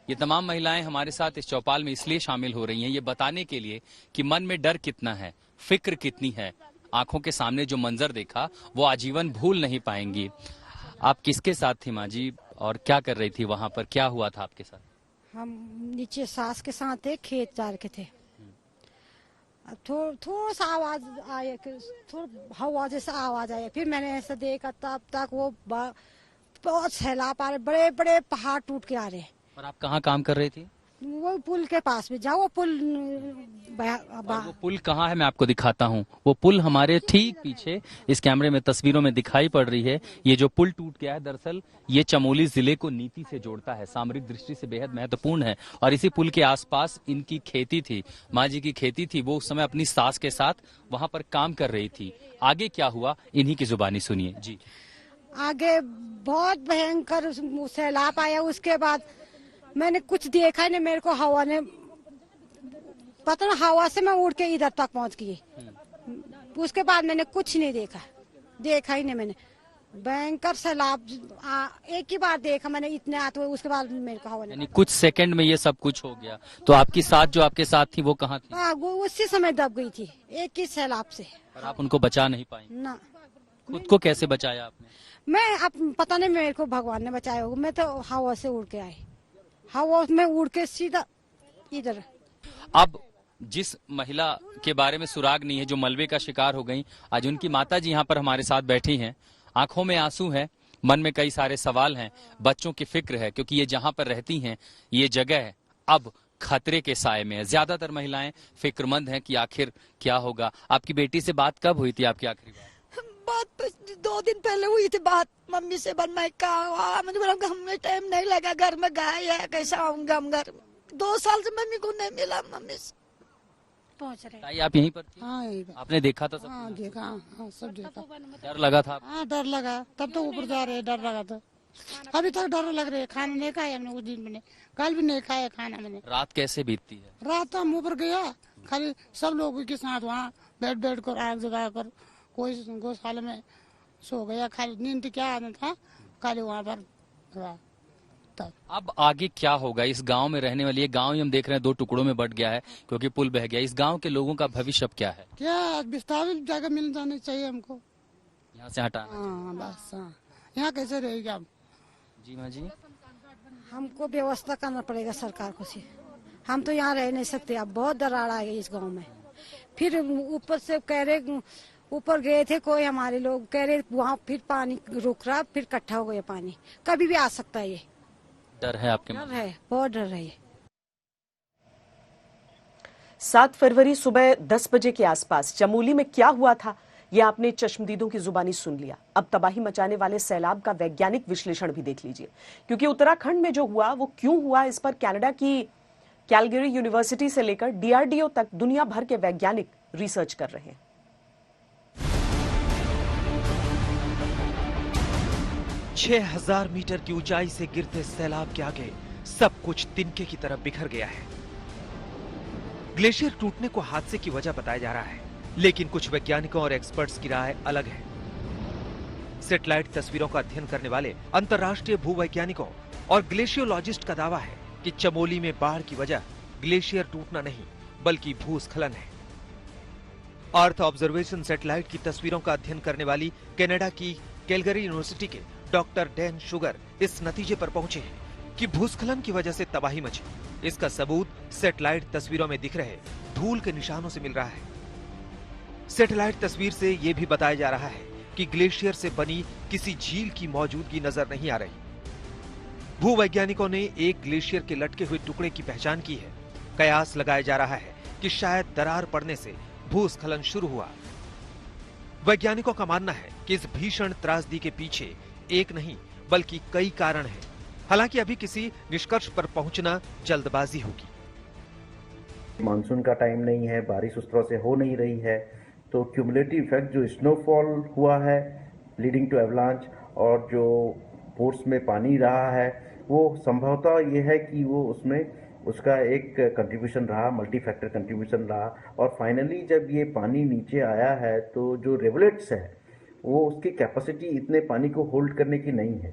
O: ये तमाम महिलाएं हमारे साथ इस चौपाल में इसलिए शामिल हो रही हैं, ये बताने के लिए कि मन में डर कितना है, फिक्र कितनी है। आंखों के सामने जो मंजर देखा वो आजीवन भूल नहीं पाएंगी। आप किसके साथ थी माँ जी, और क्या कर रही थी वहाँ पर, क्या हुआ था आपके साथ?
P: हम नीचे सास के साथ थे, खेत जा रखे थे। थोड़ा सा आवाज आया, थोड़ा हवा जैसा आवाज आया, फिर मैंने ऐसा देखा, तब तक वो बहुत सैलाब आ रहे, बड़े बड़े पहाड़ टूट के आ रहे।
O: और आप कहाँ काम कर रही थी?
P: वो पुल के पास में जाओ, वो पुल
O: वो पुल कहाँ है मैं आपको दिखाता हूँ। वो पुल हमारे ठीक पीछे इस कैमरे में तस्वीरों में दिखाई पड़ रही है। ये जो पुल टूट गया है, दरअसल ये चमोली जिले को नीति से जोड़ता है, सामरिक दृष्टि से बेहद महत्वपूर्ण है। और इसी पुल के आसपास इनकी खेती थी, माँ जी की खेती थी। वो उस समय अपनी सास के साथ वहाँ पर काम कर रही थी। आगे क्या हुआ, इन्हीं की जुबानी सुनिए जी।
P: आगे बहुत भयंकर सैलाब आया, उसके बाद मैंने कुछ देखा नहीं, मेरे को हवा ने पता ना, हवा से मैं उड़ के इधर तक पहुंच गई। उसके बाद मैंने कुछ नहीं देखा ही नहीं मैंने। भयंकर सैलाब एक ही बार देखा मैंने, इतने आते हुए। उसके बाद मेरे को हवा ने,
O: कुछ सेकंड में ये सब कुछ हो गया। तो आपकी साथ जो आपके साथ थी वो कहाँ थी?
P: वो उसी समय दब गई थी, एक ही सैलाब से।
O: और आप उनको बचा नहीं पाई
P: ना?
O: खुद को कैसे बचाया आपने?
P: मैं अब पता नहीं, मेरे को भगवान ने बचाया होगा। मैं तो हवा से उड़ के आई, हवा में उड़ के सीधा इधर।
O: अब जिस महिला के बारे में सुराग नहीं है, जो मलबे का शिकार हो गई, आज उनकी माता जी यहाँ पर हमारे साथ बैठी हैं। आंखों में आंसू है, मन में कई सारे सवाल हैं, बच्चों की फिक्र है, क्योंकि ये जहाँ पर रहती हैं ये जगह अब खतरे के साए में है। ज्यादातर महिलाएं फिक्रमंद हैं कि आखिर क्या होगा। आपकी बेटी से बात कब हुई थी आपकी आखिरी बार?
P: बात 2 दिन पहले हुई थी बात मम्मी से, बन मैं कहा मुझे बोला हमें टाइम नहीं लगा, घर में गाय है कैसा आऊंगा हम घर में। 2 साल से मम्मी को नहीं मिला, मम्मी से पहुँच रहे।
O: ताई आप यहीं पर थी?
P: हाँ यहीं पर।
O: आपने देखा था सब?
P: हाँ देखा, हाँ सब देखा।
O: डर लगा था?
P: हाँ डर लगा, तब तो ऊपर जा रहे डर लगा था। अभी तक डर लग रहा है, खाना नहीं खाया हमने उस दिन में, कल भी नहीं खाया खाना मैंने।
O: रात कैसे बीतती है?
P: रात तो हम ऊपर गया, खाली सब लोगों के साथ वहाँ बैठ कर आग जगा कर कोई गौशाला में सो गया, खाली नींद क्या आना था, खाली वहाँ पर रहा।
O: अब आगे क्या होगा? इस गांव में रहने वाली, ये गांव ही हम देख रहे हैं 2 टुकड़ों में बट गया है क्योंकि पुल बह गया। इस गांव के लोगों का भविष्य अब क्या है?
P: क्या विस्तारित जगह मिल जानी चाहिए हमको,
O: यहाँ से हटाना।
P: हाँ बस, हाँ यहाँ कैसे रहेगा?
O: जी माँ जी,
P: हमको व्यवस्था करना पड़ेगा सरकार को से, हम तो यहाँ रह नहीं सकते। अब बहुत दरार आ गई इस गांव में। फिर ऊपर से कह रहे, ऊपर गए थे कोई हमारे लोग, कह रहे वहाँ फिर पानी रुक रहा, फिर इकट्ठा हो गया पानी, कभी भी आ सकता है। ये
O: डर है आपके?
P: डर है, बहुत डर है।
A: 7 फरवरी सुबह 10 बजे के आसपास चमोली में क्या हुआ था, यह आपने चश्मदीदों की जुबानी सुन लिया। अब तबाही मचाने वाले सैलाब का वैज्ञानिक विश्लेषण भी देख लीजिए, क्योंकि उत्तराखंड में जो हुआ वो क्यों हुआ, इस पर कनाडा की कैलगरी यूनिवर्सिटी से लेकर DRDO तक दुनिया भर के वैज्ञानिक रिसर्च कर रहे हैं।
C: छह 6000 मीटर की ऊंचाई से गिरते सैलाब के आगे सब कुछ तिनके की तरह बिखर गया है। ग्लेशियर टूटने को हादसे की वजह बताया जा रहा है, लेकिन कुछ वैज्ञानिकों और एक्सपर्ट्स की राय अलग है। सैटेलाइट तस्वीरों का अध्ययन करने वाले अंतर्राष्ट्रीय भूवैज्ञानिकों और ग्लेशियोलॉजिस्ट का दावा है कि चमोली में बाढ़ की वजह ग्लेशियर टूटना नहीं बल्कि भूस्खलन है। अर्थ ऑब्जर्वेशन सैटेलाइट की तस्वीरों का अध्ययन करने वाली कनाडा की कैलगरी यूनिवर्सिटी के डॉक्टर डैन शुगर इस नतीजे पर पहुंचे हैं कि भूस्खलन की वजह से तबाही मची। इसका सबूत सैटेलाइट तस्वीरों में दिख रहे धूल के निशानों से मिल रहा है। सैटेलाइट तस्वीर से यह भी बताया जा रहा है कि ग्लेशियर से बनी किसी झील की मौजूदगी नजर नहीं आ रही। भूवैज्ञानिकों ने एक ग्लेशियर के लटके हुए टुकड़े की पहचान की है। कयास लगाया जा रहा है कि शायद दरार पड़ने से भूस्खलन शुरू हुआ। वैज्ञानिकों का मानना है कि इस भीषण त्रासदी के पीछे एक नहीं बल्कि कई कारण हैं। हालांकि अभी किसी निष्कर्ष पर पहुंचना जल्दबाजी होगी।
Q: मानसून का टाइम नहीं है, बारिश उस तरह से हो नहीं रही है, तो क्यूमुलेटिव इफेक्ट जो स्नोफॉल हुआ है लीडिंग टू एवलांच और जो पोर्स में पानी रहा है, वो संभवतः ये है कि वो उसमें उसका एक कंट्रीब्यूशन रहा, मल्टी फैक्टर कंट्रीब्यूशन रहा। और फाइनली जब ये पानी नीचे आया है तो जो रिवलेट्स है वो उसकी कैपेसिटी इतने पानी को होल्ड करने की नहीं है।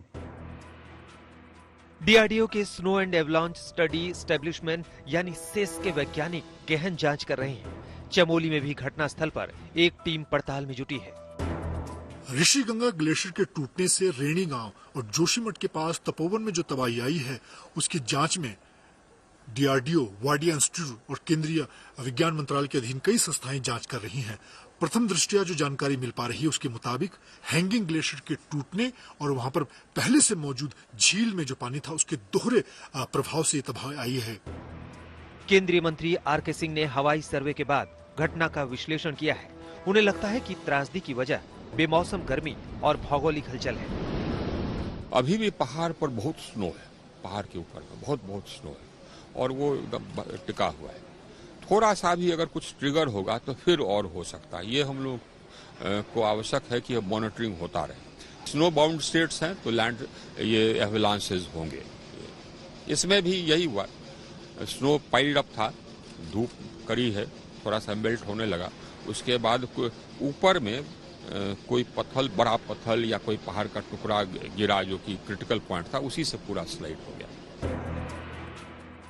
C: DRDO के snow and avalanche study establishment यानी सेस के वैज्ञानिक गहन जांच कर रहे हैं। चमोली में भी घटनास्थल पर एक टीम पड़ताल में जुटी है।
J: ऋषिगंगा ग्लेशियर के टूटने से रेणी गांव और जोशीमठ के पास तपोवन में जो तबाही आई है उसकी जांच में DRDO, वाडिया इंस्टीट्यूट और केंद्रीय विज्ञान मंत्रालय के अधीन कई संस्थाएं जांच कर रही हैं। प्रथम दृष्टया जो जानकारी मिल पा रही है उसके मुताबिक हैंगिंग ग्लेशियर के टूटने और वहां पर पहले से मौजूद झील में जो पानी था उसके दोहरे प्रभाव से तबाही आई है।
C: केंद्रीय मंत्री RK सिंह ने हवाई सर्वे के बाद घटना का विश्लेषण किया है। उन्हें लगता है कि त्रासदी की वजह बेमौसम गर्मी और भौगोलिक हलचल है।
R: अभी भी पहाड़ पर बहुत स्नो है, पहाड़ के ऊपर बहुत स्नो है और वो एकदम टिका हुआ है। थोड़ा सा भी अगर कुछ ट्रिगर होगा तो फिर और हो सकता है। ये हम लोग को आवश्यक है कि मॉनिटरिंग होता रहे। स्नो बाउंड स्टेट्स हैं तो लैंड ये एवलांसेस होंगे। इसमें भी यही हुआ, स्नो पाइल्ड अप था, धूप कड़ी है, थोड़ा सा मेल्ट होने लगा, उसके बाद ऊपर में कोई पत्थर, बड़ा पत्थर या कोई पहाड़ का टुकड़ा गिरा जो कि क्रिटिकल पॉइंट था, उसी से पूरा स्लाइड हो गया।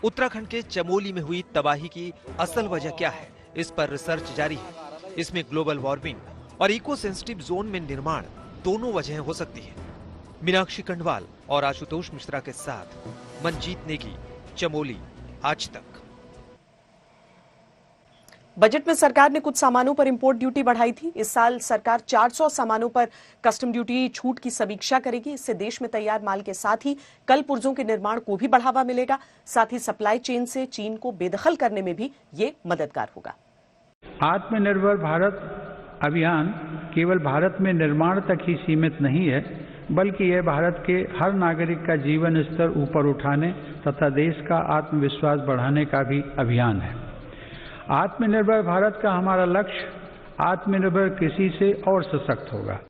C: उत्तराखंड के चमोली में हुई तबाही की असल वजह क्या है, इस पर रिसर्च जारी है। इसमें ग्लोबल वार्मिंग और इको सेंसिटिव जोन में निर्माण दोनों वजहें हो सकती हैं। मीनाक्षी कंडवाल और आशुतोष मिश्रा के साथ मनजीत नेगी, चमोली, आज तक।
A: बजट में सरकार ने कुछ सामानों पर इंपोर्ट ड्यूटी बढ़ाई थी। इस साल सरकार 400 सामानों पर कस्टम ड्यूटी छूट की समीक्षा करेगी। इससे देश में तैयार माल के साथ ही कल पुर्जों के निर्माण को भी बढ़ावा मिलेगा। साथ ही सप्लाई चेन से चीन को बेदखल करने में भी ये मददगार होगा।
S: आत्मनिर्भर भारत अभियान केवल भारत में निर्माण तक ही सीमित नहीं है, बल्कि यह भारत के हर नागरिक का जीवन स्तर ऊपर उठाने तथा देश का आत्मविश्वास बढ़ाने का भी अभियान है। आत्मनिर्भर भारत का हमारा लक्ष्य आत्मनिर्भर कृषि से और सशक्त होगा।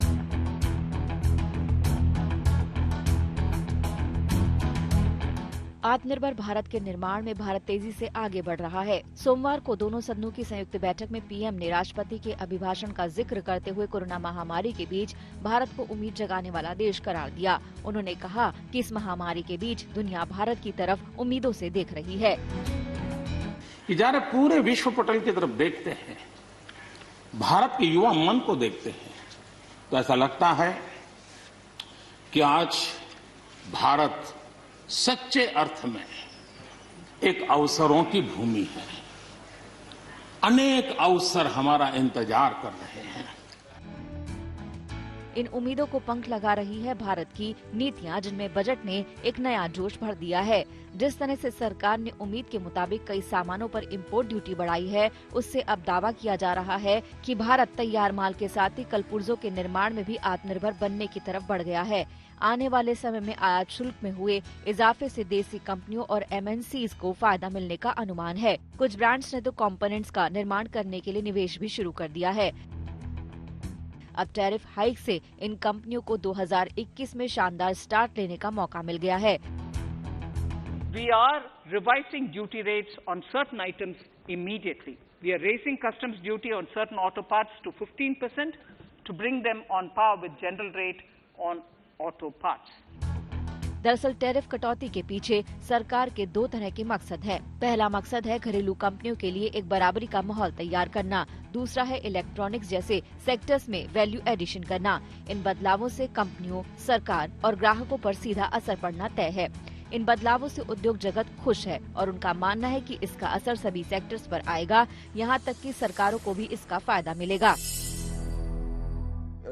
T: आत्मनिर्भर भारत के निर्माण में भारत तेजी से आगे बढ़ रहा है। सोमवार को दोनों सदनों की संयुक्त बैठक में पीएम ने राष्ट्रपति के अभिभाषण का जिक्र करते हुए कोरोना महामारी के बीच भारत को उम्मीद जगाने वाला देश करार दिया। उन्होंने कहा कि इस महामारी के बीच दुनिया भारत की तरफ उम्मीदों से देख रही है।
B: जरा पूरे विश्व पटल की तरफ देखते हैं, भारत के युवा मन को देखते हैं, तो ऐसा लगता है कि आज भारत सच्चे अर्थ में एक अवसरों की भूमि है। अनेक अवसर हमारा इंतजार कर रहे हैं।
T: इन उम्मीदों को पंख लगा रही है भारत की नीतियां, जिनमें बजट ने एक नया जोश भर दिया है। जिस तरह से सरकार ने उम्मीद के मुताबिक कई सामानों पर इंपोर्ट ड्यूटी बढ़ाई है, उससे अब दावा किया जा रहा है कि भारत तैयार माल के साथ ही कल पुर्जों के निर्माण में भी आत्मनिर्भर बनने की तरफ बढ़ गया है। आने वाले समय में आयात शुल्क में हुए इजाफे से देसी कंपनियों और एमएनसीज को फायदा मिलने का अनुमान है। कुछ ब्रांड्स ने तो कंपोनेंट्स का निर्माण करने के लिए निवेश भी शुरू कर दिया है। अब टैरिफ हाइक से इन कंपनियों को 2021 में शानदार स्टार्ट लेने का मौका मिल गया है।
U: We are revising duty rates on certain items immediately. We are raising customs duty on certain auto parts to 15% to bring them on par with general rate on auto parts.
T: दरअसल tariff कटौती के पीछे सरकार के दो तरह के मकसद है। पहला मकसद है घरेलू कंपनियों के लिए एक बराबरी का माहौल तैयार करना। दूसरा है इलेक्ट्रॉनिक्स जैसे सेक्टर्स में वैल्यू एडिशन करना। इन बदलावों से कंपनियों, सरकार और ग्राहकों पर सीधा असर पड़ना तय है। इन बदलावों से उद्योग जगत खुश है और उनका मानना है कि इसका असर सभी सेक्टर्स पर आएगा, यहाँ तक कि सरकारों को भी इसका फायदा मिलेगा।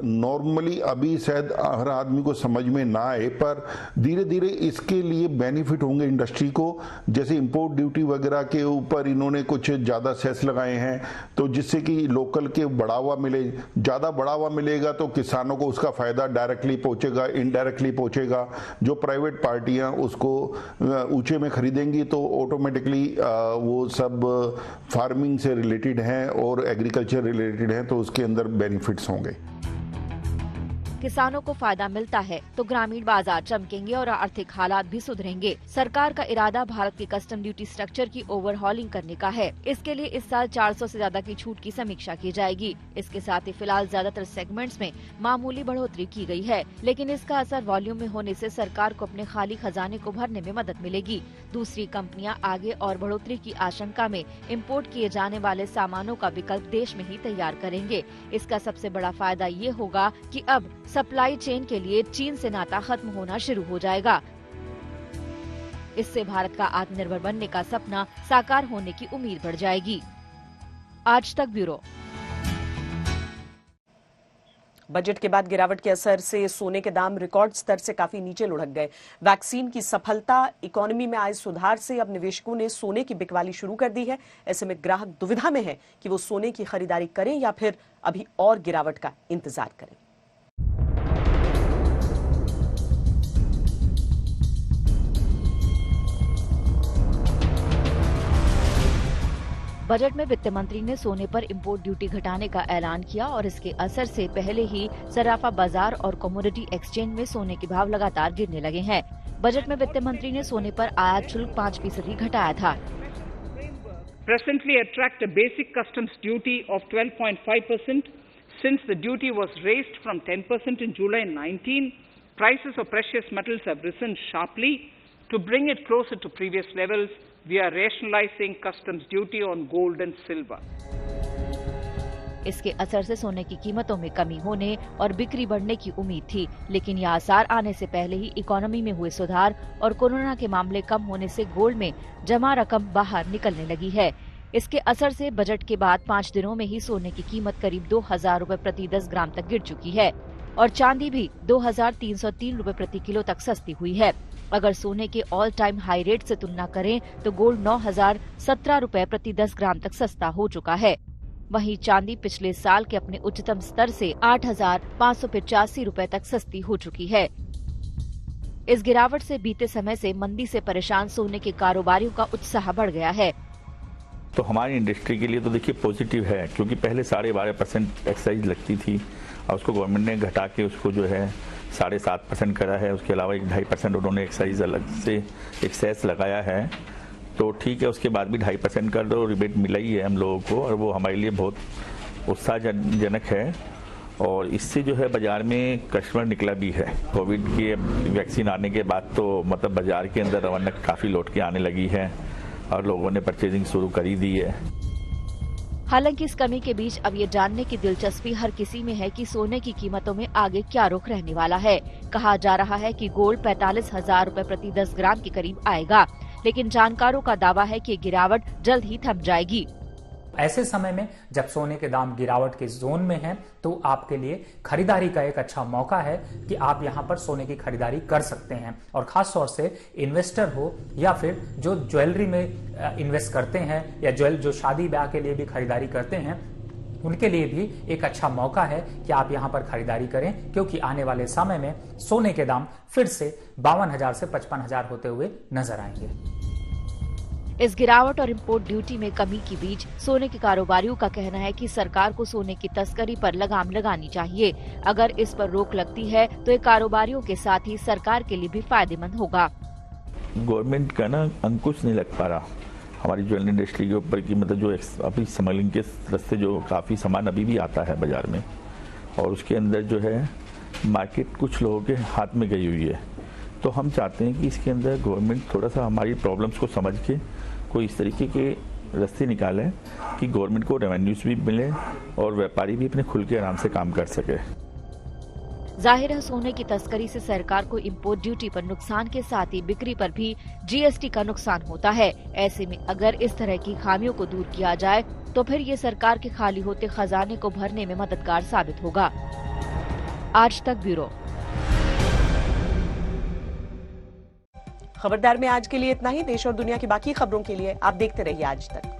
V: नॉर्मली अभी शायद हर आदमी को समझ में ना आए, पर धीरे धीरे इसके लिए बेनिफिट होंगे इंडस्ट्री को। जैसे इंपोर्ट ड्यूटी वगैरह के ऊपर इन्होंने कुछ ज़्यादा सेस लगाए हैं, तो जिससे कि लोकल के बढ़ावा मिले। ज़्यादा बढ़ावा मिलेगा तो किसानों को उसका फ़ायदा डायरेक्टली पहुंचेगा, इनडायरेक्टली पहुंचेगा। जो प्राइवेट पार्टियां उसको ऊंचे में खरीदेंगी तो ऑटोमेटिकली वो सब फार्मिंग से रिलेटेड हैं और एग्रीकल्चर रिलेटेड हैं, तो उसके अंदर बेनिफिट्स होंगे।
T: किसानों को फायदा मिलता है तो ग्रामीण बाजार चमकेंगे और आर्थिक हालात भी सुधरेंगे। सरकार का इरादा भारत के कस्टम ड्यूटी स्ट्रक्चर की ओवरहॉलिंग करने का है। इसके लिए इस साल 400 से ज्यादा की छूट की समीक्षा की जाएगी। इसके साथ ही फिलहाल ज्यादातर सेगमेंट्स में मामूली बढ़ोतरी की गई है, लेकिन इसका असर वॉल्यूम में होने से सरकार को अपने खाली खजाने को भरने में मदद मिलेगी। दूसरी कंपनियां आगे और बढ़ोतरी की आशंका में इम्पोर्ट किए जाने वाले सामानों का विकल्प देश में ही तैयार करेंगे। इसका सबसे बड़ा फायदा ये होगा कि अब सप्लाई चेन के लिए चीन से नाता खत्म होना शुरू हो जाएगा। इससे भारत का आत्मनिर्भर बनने का सपना साकार होने की उम्मीद बढ़ जाएगी। आज तक ब्यूरो।
A: बजट के बाद गिरावट के असर से सोने के दाम रिकॉर्ड स्तर से काफी नीचे लुढ़क गए। वैक्सीन की सफलता, इकोनॉमी में आए सुधार से अब निवेशकों ने सोने की बिकवाली शुरू कर दी है। ऐसे में ग्राहक दुविधा में है कि वो सोने की खरीदारी करें या फिर अभी और गिरावट का इंतजार करें।
T: बजट में वित्त मंत्री ने सोने पर इंपोर्ट ड्यूटी घटाने का ऐलान किया और इसके असर से पहले ही सराफा बाजार और कमोडिटी एक्सचेंज में सोने के भाव लगातार गिरने लगे हैं। बजट में वित्त मंत्री ने सोने पर आयात शुल्क 5% घटाया था।
U: Presently attract a basic customs duty of 12.5%. Since the duty was raised from 10% in July 19, prices of precious metals have risen sharply. To bring it closer to previous levels, we are rationalizing customs duty on gold and silver.
T: इसके असर से सोने की कीमतों में कमी होने और बिक्री बढ़ने की उम्मीद थी, लेकिन यह आसार आने से पहले ही इकोनॉमी में हुए सुधार और कोरोना के मामले कम होने से गोल्ड में जमा रकम बाहर निकलने लगी है। इसके असर से बजट के बाद 5 दिनों में ही सोने की कीमत करीब 2000 रुपए प्रति 10 ग्राम तक गिर चुकी है और चांदी भी 2303 रुपए प्रति किलो तक सस्ती हुई है। अगर सोने के ऑल टाइम हाई रेट से तुलना करें तो गोल्ड 9017 रुपए प्रति 10 ग्राम तक सस्ता हो चुका है। वहीं चांदी पिछले साल के अपने उच्चतम स्तर से 8,585 रुपए तक सस्ती हो चुकी है। इस गिरावट से बीते समय से मंदी से परेशान सोने के कारोबारियों का उत्साह बढ़ गया है।
E: तो हमारी इंडस्ट्री के लिए तो देखिए पॉजिटिव है, क्योंकि पहले 12.5% एक्साइज लगती थी और उसको गवर्नमेंट ने घटा के उसको जो है 7.5% करा है। उसके अलावा 2.5% उन्होंने एक्साइज अलग से एक सेस लगाया है। तो ठीक है, उसके बाद भी 2.5% कर दो, रिबेट मिला ही है हम लोगों को और वो हमारे लिए बहुत उत्साहजनक है। और इससे जो है बाजार में कस्टमर निकला भी है। कोविड की वैक्सीन आने के बाद तो मतलब बाजार के अंदर रौनक काफ़ी लौट के आने लगी है और लोगों ने परचेजिंग शुरू कर ही दी है।
T: हालांकि इस कमी के बीच अब ये जानने की दिलचस्पी हर किसी में है कि सोने की कीमतों में आगे क्या रुख रहने वाला है। कहा जा रहा है कि गोल्ड 45,000 रुपए प्रति 10 ग्राम के करीब आएगा, लेकिन जानकारों का दावा है कि गिरावट जल्द ही थम जाएगी।
F: ऐसे समय में जब सोने के दाम गिरावट के जोन में हैं, तो आपके लिए खरीदारी का एक अच्छा मौका है कि आप यहां पर सोने की खरीदारी कर सकते हैं। और खास तौर से इन्वेस्टर हो या फिर जो ज्वेलरी में इन्वेस्ट करते हैं या जो शादी ब्याह के लिए भी खरीदारी करते हैं, उनके लिए भी एक अच्छा मौका है कि आप यहां पर खरीदारी करें, क्योंकि आने वाले समय में सोने के दाम फिर से 52,000 से 55,000 होते हुए नजर आएंगे।
T: इस गिरावट और इम्पोर्ट ड्यूटी में कमी के बीच सोने के कारोबारियों का कहना है कि सरकार को सोने की तस्करी पर लगाम लगानी चाहिए। अगर इस पर रोक लगती है तो ये कारोबारियों के साथ ही सरकार के लिए भी फायदेमंद होगा।
E: गवर्नमेंट का ना अंकुश नहीं लग पा रहा हमारी ज्वेलरी इंडस्ट्री के ऊपर की, मतलब जो अभी स्मगलिंग के रास्ते जो काफ़ी सामान अभी भी आता है बाजार में और उसके अंदर जो है मार्केट कुछ लोगों के हाथ में गई हुई है। तो हम चाहते हैं कि इसके अंदर गवर्नमेंट थोड़ा सा हमारी प्रॉब्लम्स को समझ के कोई इस तरीके के रास्ते निकाले कि गवर्नमेंट को रेवेन्यूज भी मिले और व्यापारी भी अपने खुल के आराम से काम कर सके।
T: जाहिर है सोने की तस्करी से सरकार को इम्पोर्ट ड्यूटी पर नुकसान के साथ ही बिक्री पर भी जीएसटी का नुकसान होता है। ऐसे में अगर इस तरह की खामियों को दूर किया जाए तो फिर ये सरकार के खाली होते खजाने को भरने में मददगार साबित होगा। आज तक ब्यूरो।
A: खबरदार में आज के लिए इतना ही। देश और दुनिया की बाकी खबरों के लिए आप देखते रहिए आज तक।